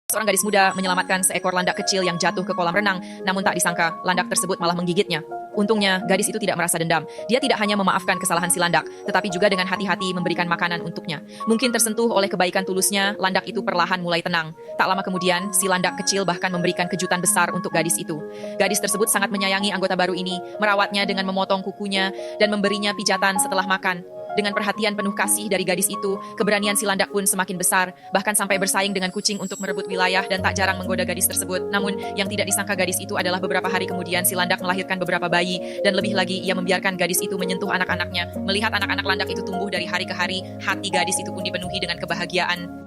Seorang gadis muda menyelamatkan seekor landak kecil yang jatuh ke kolam renang, namun tak disangka landak tersebut malah menggigitnya. Untungnya, gadis itu tidak merasa dendam. Dia tidak hanya memaafkan kesalahan si landak, tetapi juga dengan hati-hati memberikan makanan untuknya. Mungkin tersentuh oleh kebaikan tulusnya, landak itu perlahan mulai tenang. Tak lama kemudian, si landak kecil bahkan memberikan kejutan besar untuk gadis itu. Gadis tersebut sangat menyayangi anggota baru ini, merawatnya dengan memotong kukunya dan memberinya pijatan setelah makan. Dengan perhatian penuh kasih dari gadis itu, keberanian si landak pun semakin besar, bahkan sampai bersaing dengan kucing untuk merebut wilayah dan tak jarang menggoda gadis tersebut. Namun, yang tidak disangka gadis itu adalah beberapa hari kemudian si landak melahirkan beberapa bayi, dan lebih lagi ia membiarkan gadis itu menyentuh anak-anaknya. Melihat anak-anak landak itu tumbuh dari hari ke hari, hati gadis itu pun dipenuhi dengan kebahagiaan.